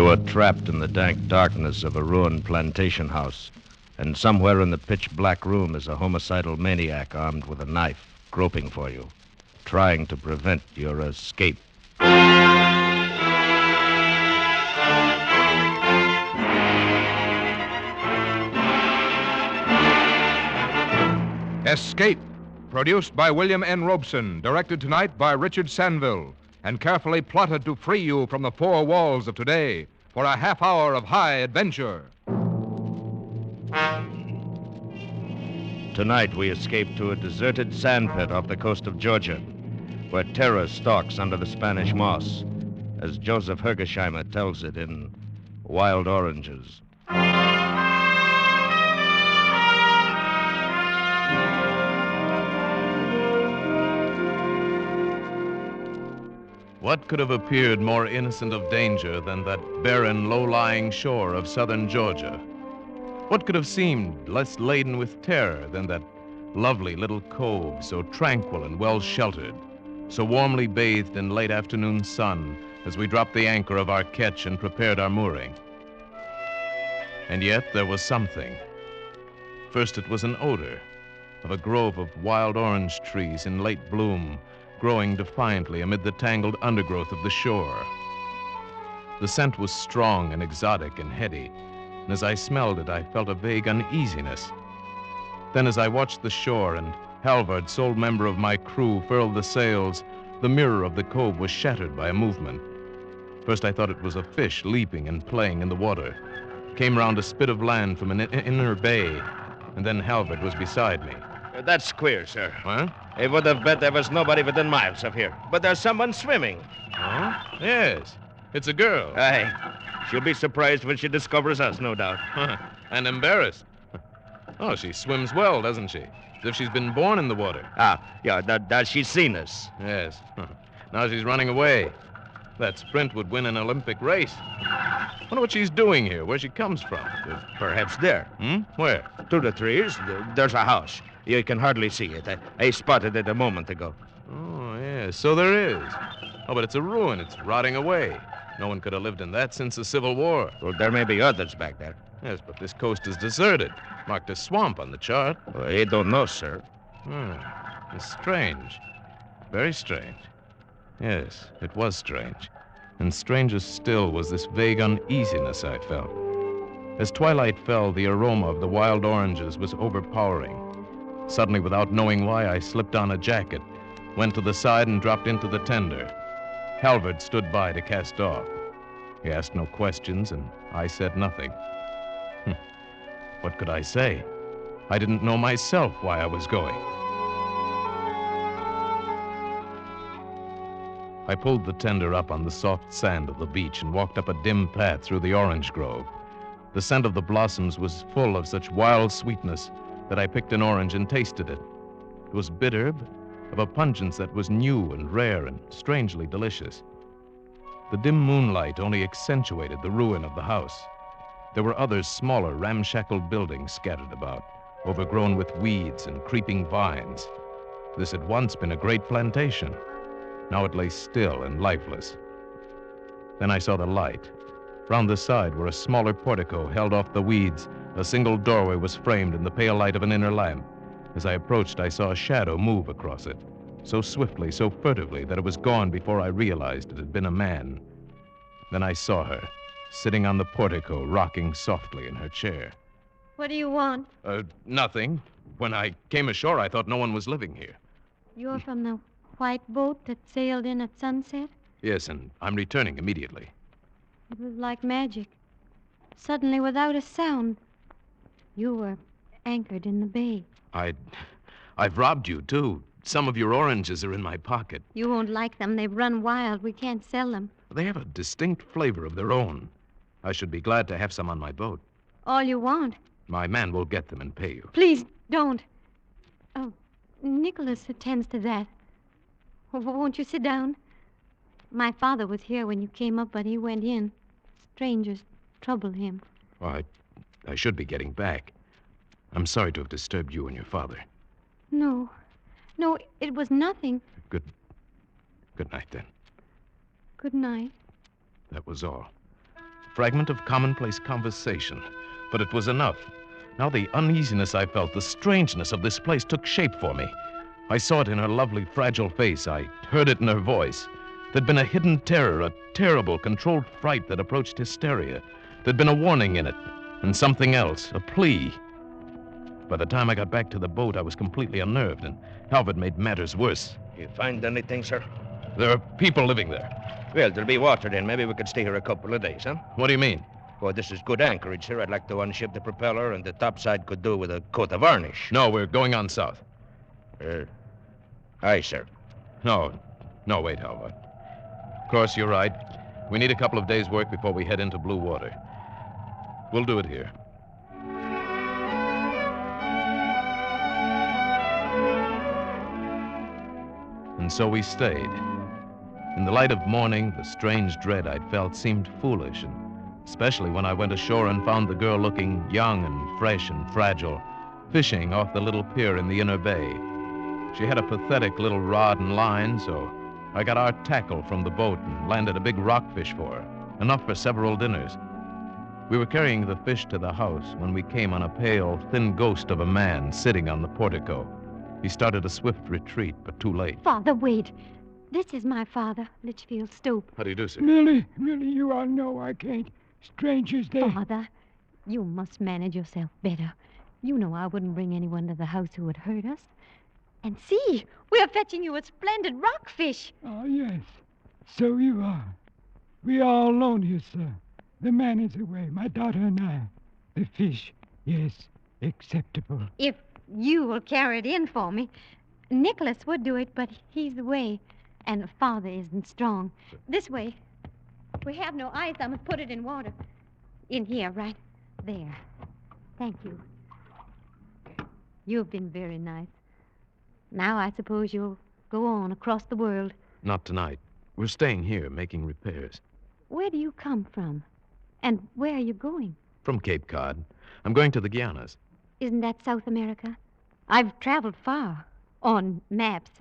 You were trapped in the dank darkness of a ruined plantation house, and somewhere in the pitch-black room is a homicidal maniac armed with a knife, groping for you, trying to prevent your escape. Escape, produced by William N. Robeson, directed tonight by Richard Sanville, and carefully plotted to free you from the four walls of today for a half hour of high adventure. Tonight we escape to a deserted sandpit off the coast of Georgia, where terror stalks under the Spanish moss, as Joseph Hergesheimer tells it in Wild Oranges. What could have appeared more innocent of danger than that barren, low-lying shore of southern Georgia? What could have seemed less laden with terror than that lovely little cove, so tranquil and well-sheltered, so warmly bathed in late afternoon sun as we dropped the anchor of our ketch and prepared our mooring? And yet there was something. First, it was an odor of a grove of wild orange trees in late bloom, growing defiantly amid the tangled undergrowth of the shore. The scent was strong and exotic and heady, and as I smelled it, I felt a vague uneasiness. Then as I watched the shore and Halvard, sole member of my crew, furled the sails, the mirror of the cove was shattered by a movement. First I thought it was a fish leaping and playing in the water. It came round a spit of land from an inner bay, and then Halvard was beside me. That's queer, sir. Huh? I would have bet there was nobody within miles of here. But there's someone swimming. Oh? Yes. It's a girl. Aye. She'll be surprised when she discovers us, no doubt. And embarrassed. Oh, she swims well, doesn't she? As if she's been born in the water. Yeah, that she's seen us. Yes. Now she's running away. That sprint would win an Olympic race. Wonder what she's doing here, where she comes from. Perhaps there. Where? Through the trees, there's a house. You can hardly see it. I spotted it a moment ago. Oh, yes, so there is. Oh, but it's a ruin. It's rotting away. No one could have lived in that since the Civil War. Well, there may be others back there. Yes, but this coast is deserted. Marked as swamp on the chart. Well, I don't know, sir. It's strange. Very strange. Yes, it was strange. And stranger still was this vague uneasiness I felt. As twilight fell, the aroma of the wild oranges was overpowering. Suddenly, without knowing why, I slipped on a jacket, went to the side and dropped into the tender. Halvard stood by to cast off. He asked no questions, and I said nothing. What could I say? I didn't know myself why I was going. I pulled the tender up on the soft sand of the beach and walked up a dim path through the orange grove. The scent of the blossoms was full of such wild sweetness that I picked an orange and tasted it. It was bitter, but of a pungence that was new and rare and strangely delicious. The dim moonlight only accentuated the ruin of the house. There were other smaller, ramshackle buildings scattered about, overgrown with weeds and creeping vines. This had once been a great plantation. Now it lay still and lifeless. Then I saw the light. Round the side were a smaller portico held off the weeds. A single doorway was framed in the pale light of an inner lamp. As I approached, I saw a shadow move across it, so swiftly, so furtively, that it was gone before I realized it had been a man. Then I saw her, sitting on the portico, rocking softly in her chair. What do you want? Nothing. When I came ashore, I thought no one was living here. You're from the white boat that sailed in at sunset? Yes, and I'm returning immediately. It was like magic. Suddenly, without a sound, you were anchored in the bay. I've robbed you, too. Some of your oranges are in my pocket. You won't like them. They've run wild. We can't sell them. They have a distinct flavor of their own. I should be glad to have some on my boat. All you want. My man will get them and pay you. Please, don't. Oh, Nicholas attends to that. Won't you sit down? My father was here when you came up, but he went in. Strangers trouble him. Well, I should be getting back. I'm sorry to have disturbed you and your father. No, it was nothing. Good night, then. Good night. That was all. fragment of commonplace conversation. But it was enough. Now the uneasiness I felt, the strangeness of this place took shape for me. I saw it in her lovely, fragile face. I heard it in her voice. There'd been a hidden terror, a terrible, controlled fright that approached hysteria. There'd been a warning in it, and something else, a plea. By the time I got back to the boat, I was completely unnerved, and Halvard made matters worse. You find anything, sir? There are people living there. Well, there'll be water then. Maybe we could stay here a couple of days, huh? What do you mean? Well, this is good anchorage, sir. I'd like to unship the propeller, and the topside could do with a coat of varnish. No, we're going on south. Aye, sir. No, wait, Halvard. Of course, you're right. We need a couple of days' work before we head into blue water. We'll do it here. And so we stayed. In the light of morning, the strange dread I'd felt seemed foolish, and especially when I went ashore and found the girl looking young and fresh and fragile, fishing off the little pier in the inner bay. She had a pathetic little rod and line, so I got our tackle from the boat and landed a big rockfish for her, enough for several dinners. We were carrying the fish to the house when we came on a pale, thin ghost of a man sitting on the portico. He started a swift retreat, but too late. Father, wait. This is my father, Litchfield Stope. How do you do, sir? Millie, you all know I can't. Strangers, they... Father, you must manage yourself better. You know I wouldn't bring anyone to the house who would hurt us. And see, we're fetching you a splendid rockfish. Oh, yes. So you are. We are alone here, sir. The man is away, my daughter and I. The fish, yes, acceptable. If you will carry it in for me. Nicholas would do it, but he's away. And Father isn't strong. This way. We have no ice. I must put it in water. In here, right there. Thank you. You've been very nice. Now I suppose you'll go on across the world. Not tonight. We're staying here, making repairs. Where do you come from? And where are you going? From Cape Cod. I'm going to the Guianas. Isn't that South America? I've traveled far. On maps.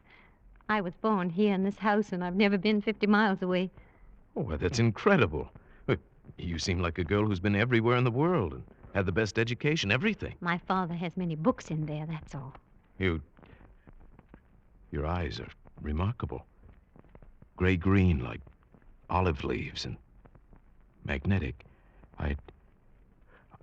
I was born here in this house, and I've never been 50 miles away. Oh, well, that's incredible. Look, you seem like a girl who's been everywhere in the world and had the best education, everything. My father has many books in there, that's all. Your eyes are remarkable. Gray-green, like olive leaves, and magnetic.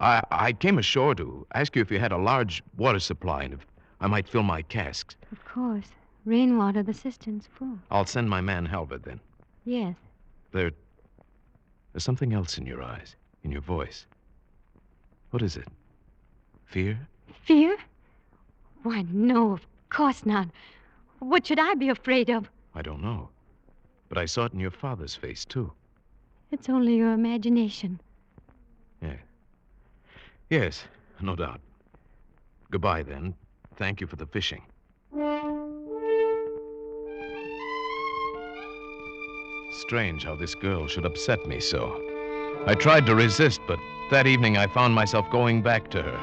I came ashore to ask you if you had a large water supply and if I might fill my casks. Of course. Rainwater, the cistern's full. I'll send my man Halvard then. Yes. There's something else in your eyes, in your voice. What is it? Fear? Fear? Why, no, of course not. What should I be afraid of? I don't know. But I saw it in your father's face, too. It's only your imagination. Yes, no doubt. Goodbye, then. Thank you for the fishing. Strange how this girl should upset me so. I tried to resist, but that evening I found myself going back to her.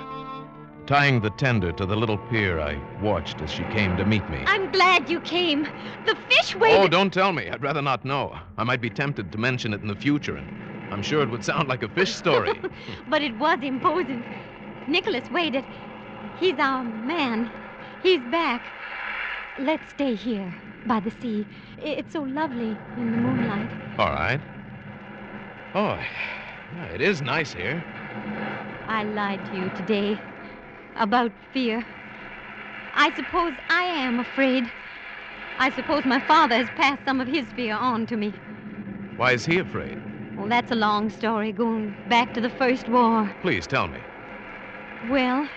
Tying the tender to the little pier, I watched as she came to meet me. I'm glad you came. The fish waited... Oh, don't tell me. I'd rather not know. I might be tempted to mention it in the future, and I'm sure it would sound like a fish story. But it was imposing. Nicholas waited. He's our man. He's back. Let's stay here, by the sea. It's so lovely in the moonlight. All right. Oh, yeah, it is nice here. I lied to you today about fear. I suppose I am afraid. I suppose my father has passed some of his fear on to me. Why is he afraid? Well, that's a long story, going back to the First War. Please tell me. Well,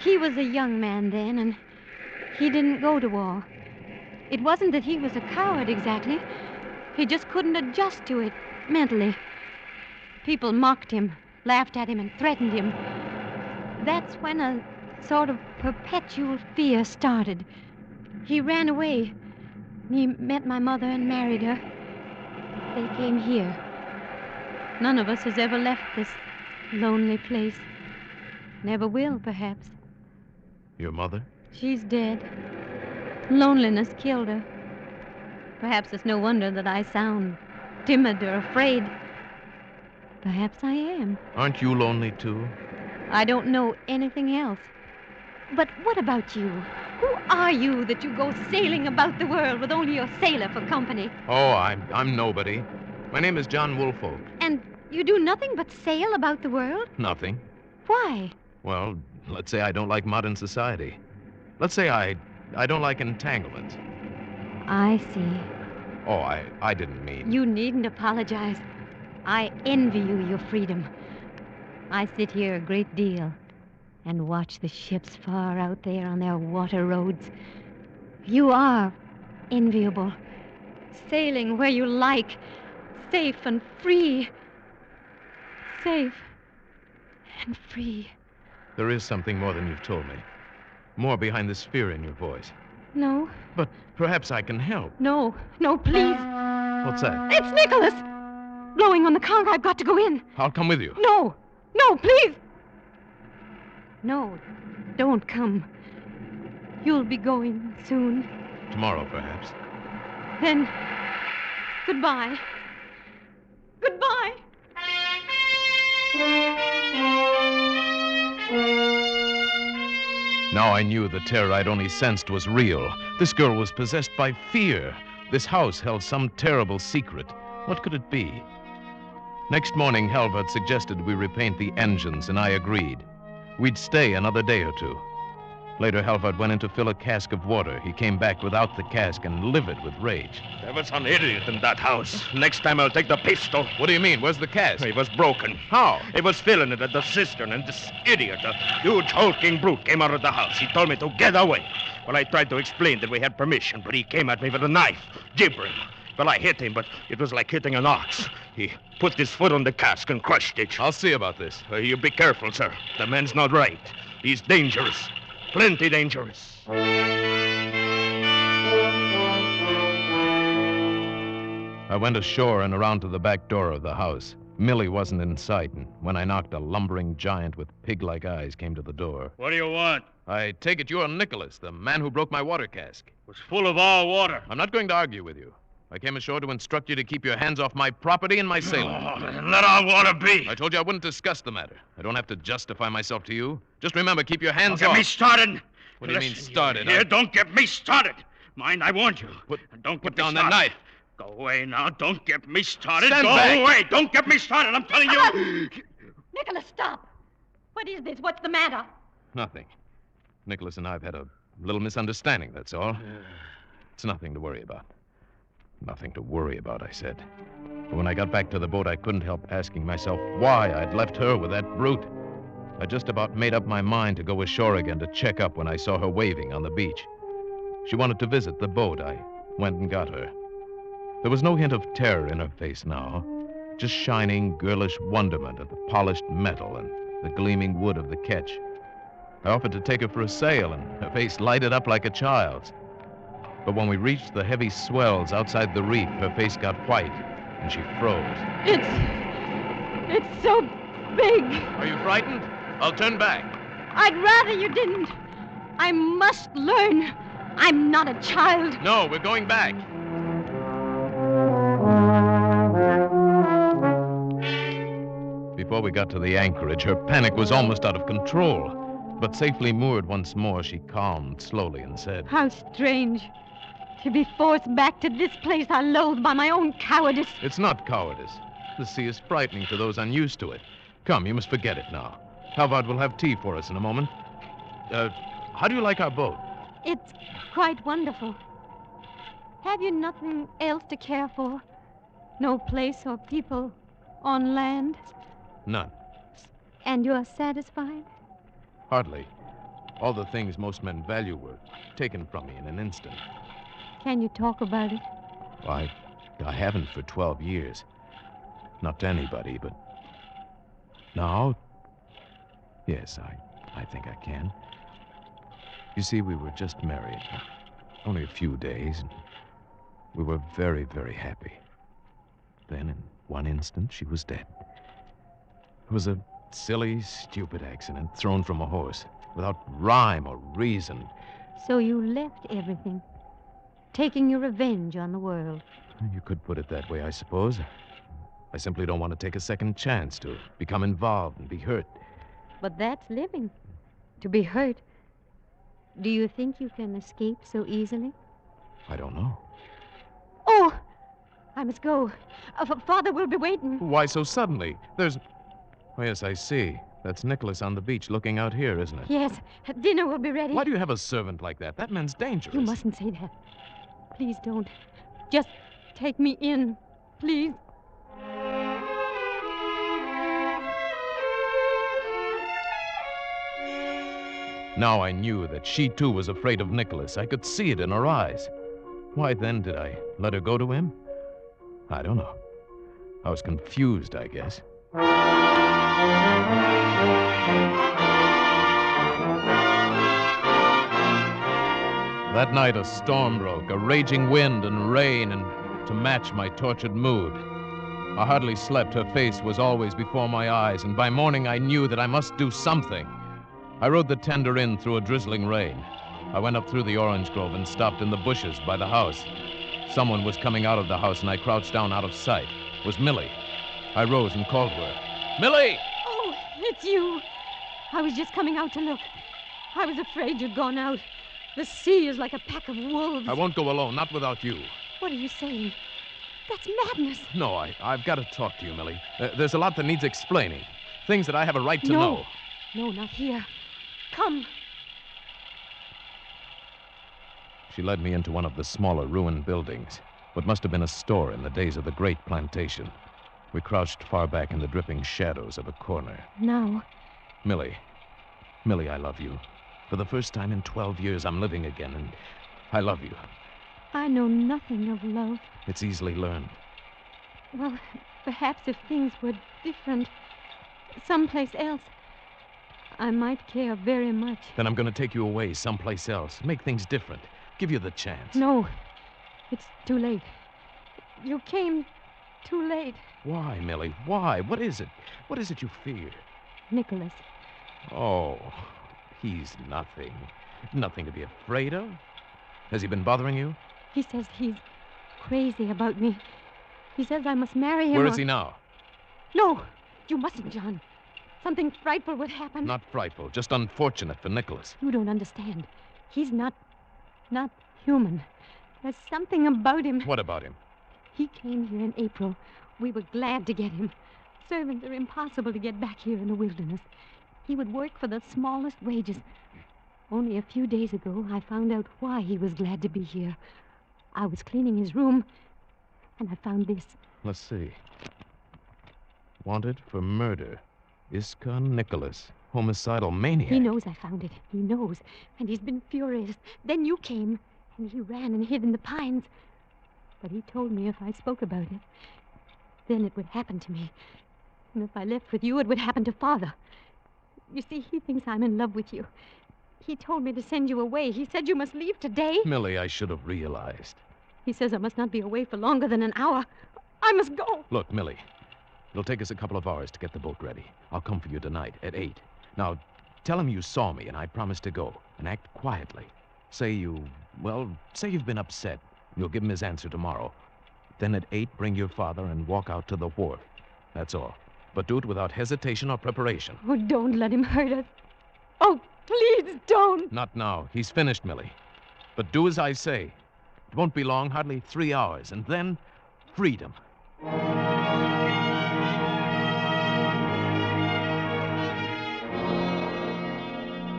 he was a young man then, and he didn't go to war. It wasn't that he was a coward exactly. He just couldn't adjust to it mentally. People mocked him, laughed at him, and threatened him. That's when a sort of perpetual fear started. He ran away. He met my mother and married her. They came here. None of us has ever left this lonely place. Never will, perhaps. Your mother? She's dead. Loneliness killed her. Perhaps it's no wonder that I sound timid or afraid. Perhaps I am. Aren't you lonely, too? I don't know anything else. But what about you? Who are you that you go sailing about the world with only your sailor for company? Oh, I'm nobody. My name is John Woolfolk. And you do nothing but sail about the world? Nothing. Why? Well, let's say I don't like modern society. Let's say I don't like entanglements. I see. Oh, I didn't mean... You needn't apologize. I envy you your freedom. I sit here a great deal and watch the ships far out there on their water roads. You are enviable, sailing where you like, safe and free. Safe and free. There is something more than you've told me. More behind this fear in your voice. No, But perhaps I can help. no, please. What's that? It's Nicholas! Blowing on the conch. I've got to go in. I'll come with you. No, please. No, don't come. You'll be going soon. Tomorrow, perhaps. Then, goodbye. Goodbye. Now I knew the terror I'd only sensed was real. This girl was possessed by fear. This house held some terrible secret. What could it be? Next morning, Halvard suggested we repaint the engines, and I agreed. We'd stay another day or two. Later, Halvard went in to fill a cask of water. He came back without the cask and livid with rage. There was an idiot in that house. Next time I'll take the pistol. What do you mean? Where's the cask? It was broken. How? He was filling it at the cistern, and this idiot, a huge hulking brute, came out of the house. He told me to get away. Well, I tried to explain that we had permission, but he came at me with a knife, gibbering. Well, I hit him, but it was like hitting an ox. He put his foot on the cask and crushed it. I'll see about this. You be careful, sir. The man's not right. He's dangerous. Plenty dangerous. I went ashore and around to the back door of the house. Millie wasn't in sight, and when I knocked, a lumbering giant with pig-like eyes came to the door. What do you want? I take it you're Nicholas, the man who broke my water cask. It was full of all water. I'm not going to argue with you. I came ashore to instruct you to keep your hands off my property and my sailor. Oh, let our water be. I told you I wouldn't discuss the matter. I don't have to justify myself to you. Just remember, keep your Don't hands get off. me started. What do you mean, Listen, started? Here, don't get me started. Mind, I warned you. Don't put get me down that started. knife. Go away now. Don't get me started. Stand Go back. away. Don't get me started. I'm telling you. Nicholas, stop. What is this? What's the matter? Nothing. Nicholas and I have had a little misunderstanding, that's all. It's nothing to worry about. Nothing to worry about, I said. But when I got back to the boat, I couldn't help asking myself why I'd left her with that brute. I just about made up my mind to go ashore again to check up when I saw her waving on the beach. She wanted to visit the boat. I went and got her. There was no hint of terror in her face now, just shining, girlish wonderment at the polished metal and the gleaming wood of the ketch. I offered to take her for a sail, and her face lighted up like a child's. But when we reached the heavy swells outside the reef, her face got white, and she froze. It's so big. Are you frightened? I'll turn back. I'd rather you didn't. I must learn. I'm not a child. No, we're going back. Before we got to the anchorage, her panic was almost out of control. But safely moored once more, she calmed slowly and said, How strange. To be forced back to this place I loathe by my own cowardice. It's not cowardice. The sea is frightening to those unused to it. Come, you must forget it now. Halvard will have tea for us in a moment. How do you like our boat? It's quite wonderful. Have you nothing else to care for? No place or people on land? None. And you're satisfied? Hardly. All the things most men value were taken from me in an instant. Can you talk about it? I haven't for 12 years. Not to anybody, but now, yes, I think I can. You see, we were just married. Only a few days, and we were very, very happy. Then, in one instant, she was dead. It was a silly, stupid accident thrown from a horse, without rhyme or reason. So you left everything, taking your revenge on the world. You could put it that way, I suppose. I simply don't want to take a second chance to become involved and be hurt. But that's living. To be hurt. Do you think you can escape so easily? I don't know. Oh! I must go. Father will be waiting. Why so suddenly? There's... Oh, yes, I see. That's Nicholas on the beach looking out here, isn't it? Yes, dinner will be ready. Why do you have a servant like that? That man's dangerous. You mustn't say that. Please don't. Just take me in, please. Now I knew that she, too, was afraid of Nicholas. I could see it in her eyes. Why then did I let her go to him? I don't know. I was confused, I guess. That night a storm broke, a raging wind and rain, and to match my tortured mood. I hardly slept. Her face was always before my eyes, and by morning I knew that I must do something. I rode the tender in through a drizzling rain. I went up through the orange grove and stopped in the bushes by the house. Someone was coming out of the house, and I crouched down out of sight. It was Millie. I rose and called to her. Millie! Oh, it's you. I was just coming out to look. I was afraid you'd gone out. The sea is like a pack of wolves. I won't go alone, not without you. What are you saying? That's madness. No, I've got to talk to you, Millie. There's a lot that needs explaining. Things that I have a right to know. No, not here. Come. She led me into one of the smaller ruined buildings, what must have been a store in the days of the Great Plantation. We crouched far back in the dripping shadows of a corner. Now. Millie, I love you. For the first time in 12 years, I'm living again, and I love you. I know nothing of love. It's easily learned. Well, perhaps if things were different, someplace else, I might care very much. Then I'm going to take you away someplace else, make things different, give you the chance. No, it's too late. You came too late. Why, Millie? Why? What is it? What is it you fear? Nicholas. Oh, he's nothing. Nothing to be afraid of. Has he been bothering you? He says he's crazy about me. He says I must marry him. Where is he now? No, you mustn't, John. Something frightful would happen. Not frightful, just unfortunate for Nicholas. You don't understand. He's not human. There's something about him. What about him? He came here in April. We were glad to get him. Servants are impossible to get back here in the wilderness. He would work for the smallest wages. Only a few days ago, I found out why he was glad to be here. I was cleaning his room, and I found this. Let's see. Wanted for murder. Iska Nicholas, homicidal maniac. He knows I found it. He knows. And he's been furious. Then you came, and he ran and hid in the pines. But he told me if I spoke about it, then it would happen to me. And if I left with you, it would happen to Father. You see, he thinks I'm in love with you. He told me to send you away. He said you must leave today. Millie, I should have realized. He says I must not be away for longer than an hour. I must go. Look, Millie, it'll take us a couple of hours to get the boat ready. I'll come for you tonight at 8. Now, tell him you saw me and I promised to go. And act quietly. Say you've been upset. You'll give him his answer tomorrow. Then at 8, bring your father and walk out to the wharf. That's all. But do it without hesitation or preparation. Oh, don't let him hurt us. Oh, please don't. Not now. He's finished, Millie. But do as I say. It won't be long, hardly 3 hours. And then, freedom.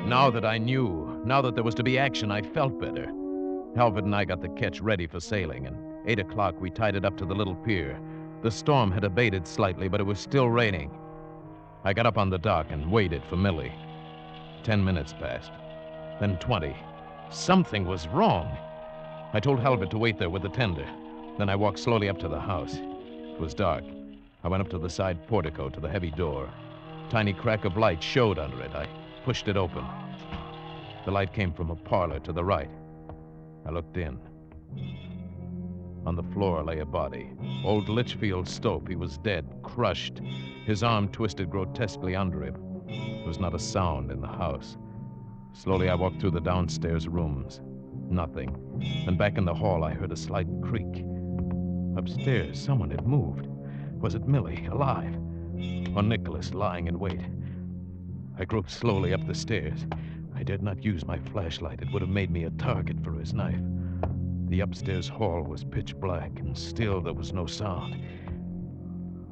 Now that I knew, now that there was to be action, I felt better. Halvard and I got the ketch ready for sailing, and 8 o'clock we tied it up to the little pier. The storm had abated slightly, but it was still raining. I got up on the dock and waited for Millie. 10 minutes passed, then 20. Something was wrong. I told Halvard to wait there with the tender. Then I walked slowly up to the house. It was dark. I went up to the side portico to the heavy door. A tiny crack of light showed under it. I pushed it open. The light came from a parlor to the right. I looked in. On the floor lay a body. Old Litchfield Stope. He was dead, crushed. His arm twisted grotesquely under him. There was not a sound in the house. Slowly I walked through the downstairs rooms. Nothing. And back in the hall I heard a slight creak. Upstairs, someone had moved. Was it Millie, alive? Or Nicholas lying in wait? I groped slowly up the stairs. I dared not use my flashlight. It would have made me a target for his knife. The upstairs hall was pitch black, and still there was no sound.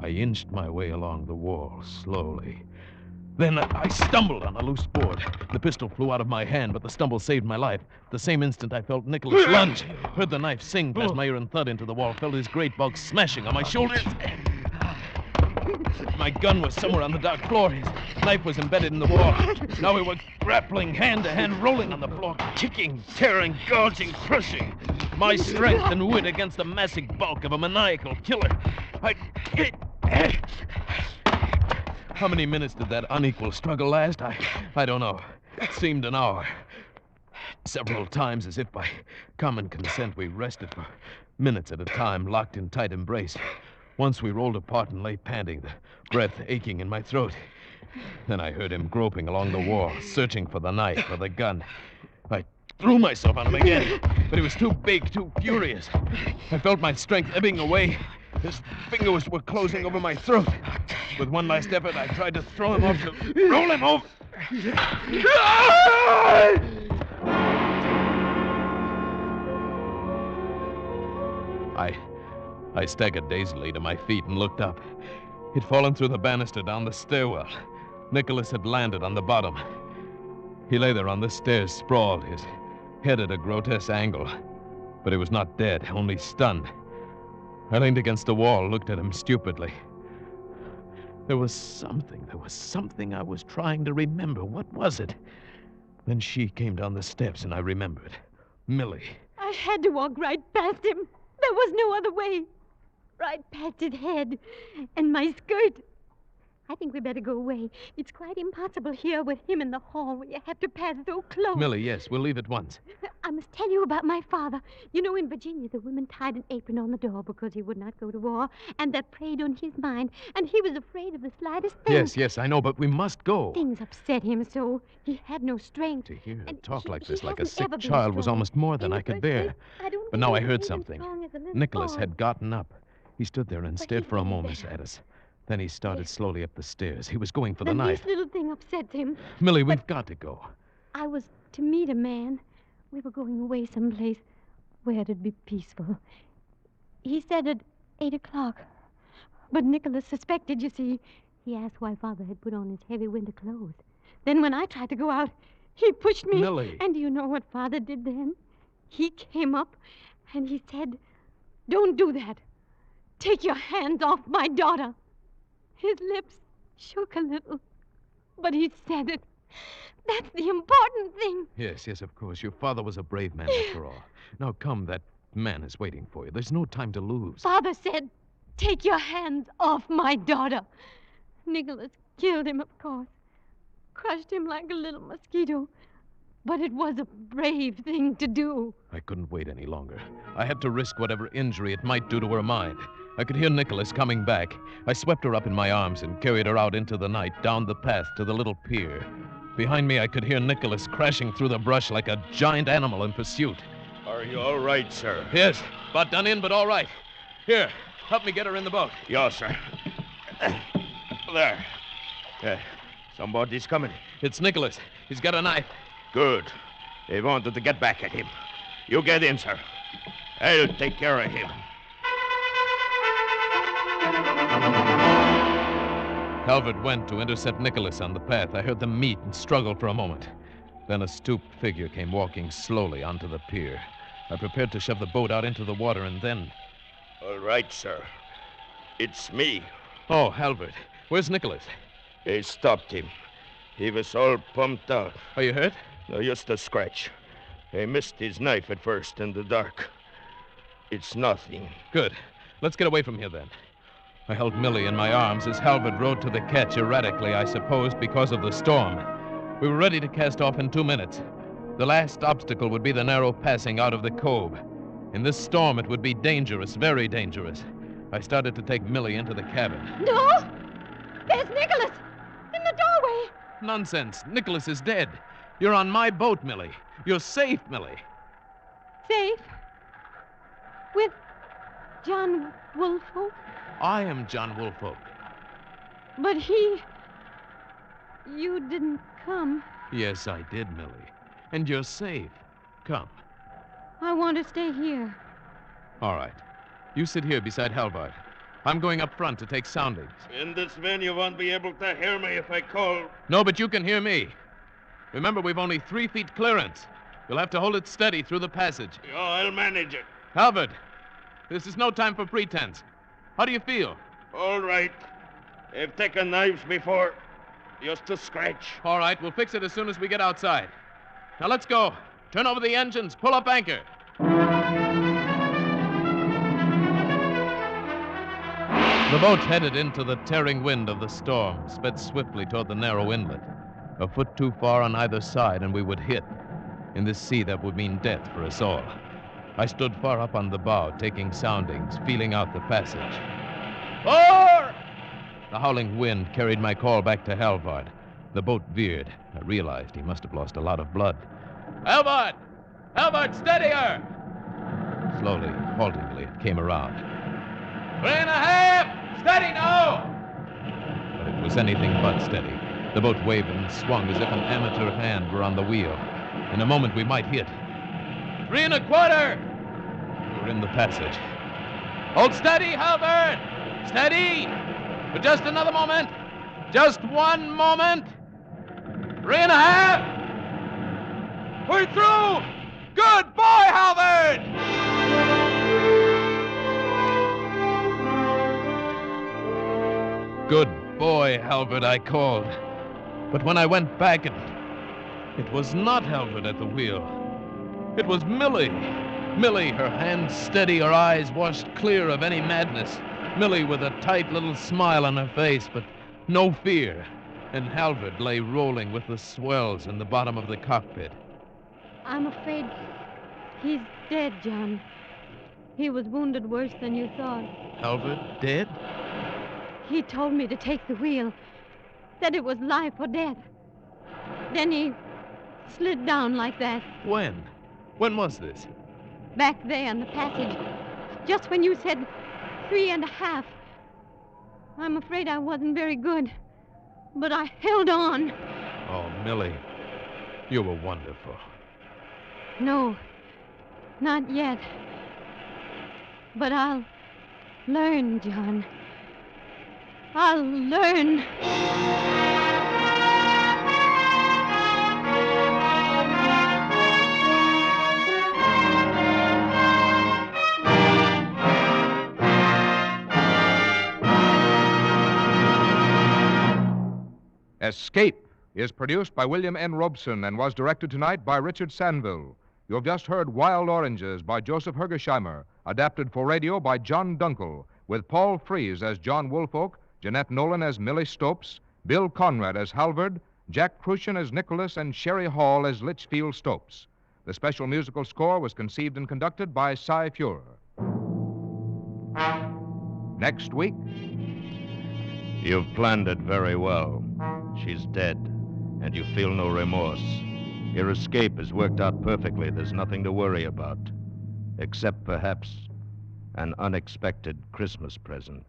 I inched my way along the wall, slowly. Then I stumbled on a loose board. The pistol flew out of my hand, but the stumble saved my life. The same instant I felt Nicholas lunge. Heard the knife sing past my ear and thud into the wall. Felt his great bulk smashing on my shoulders. My gun was somewhere on the dark floor. His knife was embedded in the wall. Now we were grappling hand to hand, rolling on the floor, kicking, tearing, gouging, crushing. My strength and wit against the massive bulk of a maniacal killer. How many minutes did that unequal struggle last? I don't know. It seemed an hour. Several times, as if by common consent, we rested for minutes at a time, locked in tight embrace. Once we rolled apart and lay panting, the breath aching in my throat. Then I heard him groping along the wall, searching for the knife or the gun. I threw myself on him again, but he was too big, too furious. I felt my strength ebbing away. His fingers were closing over my throat. With one last effort, I tried to throw him off, to roll him over. I staggered dazedly to my feet and looked up. He'd fallen through the banister down the stairwell. Nicholas had landed on the bottom. He lay there on the stairs, sprawled, his head at a grotesque angle. But he was not dead, only stunned. I leaned against the wall, looked at him stupidly. There was something I was trying to remember. What was it? Then she came down the steps, and I remembered. Millie. I had to walk right past him. There was no other way. Right past his head and my skirt. I think we better go away. It's quite impossible here with him in the hall where you have to pass so close. Millie, yes, we'll leave at once. I must tell you about my father. You know, in Virginia, the women tied an apron on the door because he would not go to war, and that preyed on his mind, and he was afraid of the slightest thing. Yes, I know, but we must go. Things upset him so. He had no strength. To hear her And talk he- like he this, like a hasn't sick ever been child, was strong. almost more In than the I could first bear. place, I don't But think now I he heard was as something. strong as a little Nicholas boy. had gotten up. He stood there and But stared he for a didn't moment better. at us. Then he started slowly up the stairs. He was going for the Then knife. this little thing upset him. Millie, we've got to go. I was to meet a man. We were going away someplace where it'd be peaceful. He said at 8 o'clock. But Nicholas suspected, you see. He asked why Father had put on his heavy winter clothes. Then when I tried to go out, he pushed me. Millie. And do you know what Father did then? He came up and he said, "Don't do that. Take your hands off my daughter." His lips shook a little, but he said it. That's the important thing. Yes, of course. Your father was a brave man after all. Now come, that man is waiting for you. There's no time to lose. Father said, "Take your hands off my daughter." Nicholas killed him, of course. Crushed him like a little mosquito. But it was a brave thing to do. I couldn't wait any longer. I had to risk whatever injury it might do to her mind. I could hear Nicholas coming back. I swept her up in my arms and carried her out into the night, down the path to the little pier. Behind me, I could hear Nicholas crashing through the brush like a giant animal in pursuit. Are you all right, sir? Yes, about done in, but all right. Here, help me get her in the boat. Yes, sir. There. Somebody's coming. It's Nicholas. He's got a knife. Good. They wanted to get back at him. You get in, sir. I'll take care of him. Calvert went to intercept Nicholas on the path. I heard them meet and struggle for a moment. Then a stooped figure came walking slowly onto the pier. I prepared to shove the boat out into the water, and then... All right, sir. It's me. Oh, Halbert. Where's Nicholas? They stopped him. He was all pumped out. Are you hurt? No, just a scratch. I missed his knife at first in the dark. It's nothing. Good. Let's get away from here, then. I held Millie in my arms as Halbert rowed to the ketch erratically, I suppose, because of the storm. We were ready to cast off in 2 minutes. The last obstacle would be the narrow passing out of the cove. In this storm, it would be dangerous, very dangerous. I started to take Millie into the cabin. No! There's Nicholas! In the doorway! Nonsense. Nicholas is dead. You're on my boat, Millie. You're safe, Millie. Safe? With John Woolfolk? I am John Woolfolk. But you didn't come. Yes, I did, Millie. And you're safe. Come. I want to stay here. All right. You sit here beside Halvard. I'm going up front to take soundings. In this van, you won't be able to hear me if I call. No, but you can hear me. Remember, we've only 3 feet clearance. You'll have to hold it steady through the passage. Oh, I'll manage it. Halvard, this is no time for pretense. How do you feel? All right. I've taken knives before. Just to scratch. All right, we'll fix it as soon as we get outside. Now let's go. Turn over the engines. Pull up anchor. The boat headed into the tearing wind of the storm, sped swiftly toward the narrow inlet. A foot too far on either side, and we would hit. In this sea, that would mean death for us all. I stood far up on the bow, taking soundings, feeling out the passage. Oar! The howling wind carried my call back to Halvard. The boat veered. I realized he must have lost a lot of blood. Halvard! Halvard, steady her! Slowly, haltingly, it came around. 3.5! Steady now! But it was anything but steady. The boat wavered and swung as if an amateur hand were on the wheel. In a moment, we might hit. 3.25! We were in the passage. Hold steady, Halvard! Steady! For just another moment. Just one moment. 3.5! We're through! Good boy, Halvard! Good boy, Halvard, I called. But when I went back, it was not Halvard at the wheel. It was Millie. Millie, her hands steady, her eyes washed clear of any madness. Millie with a tight little smile on her face, but no fear. And Halvard lay rolling with the swells in the bottom of the cockpit. I'm afraid he's dead, John. He was wounded worse than you thought. Halvard dead? He told me to take the wheel, that it was life or death. Then he slid down like that. When? When was this? Back there in the passage, just when you said 3.5. I'm afraid I wasn't very good, but I held on. Oh, Millie, you were wonderful. No, not yet. But I'll learn, John. I'll learn. Escape is produced by William N. Robeson and was directed tonight by Richard Sanville. You have just heard Wild Oranges by Joseph Hergesheimer, adapted for radio by John Dunkel, with Paul Frees as John Woolfolk, Jeanette Nolan as Millie Stopes, Bill Conrad as Halvard, Jack Crucian as Nicholas, and Sherry Hall as Litchfield Stopes. The special musical score was conceived and conducted by Cy Fuhrer. Next week... You've planned it very well. She's dead, and you feel no remorse. Your escape has worked out perfectly. There's nothing to worry about, except perhaps an unexpected Christmas present.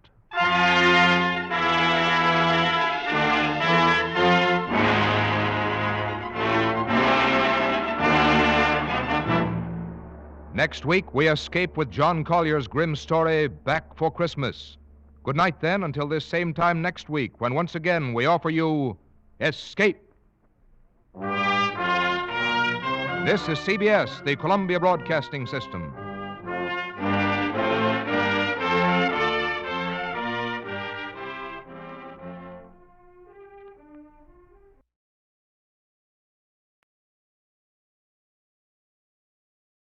Next week, we escape with John Collier's grim story, Back for Christmas. Good night, then, until this same time next week, when once again we offer you Escape. This is CBS, the Columbia Broadcasting System.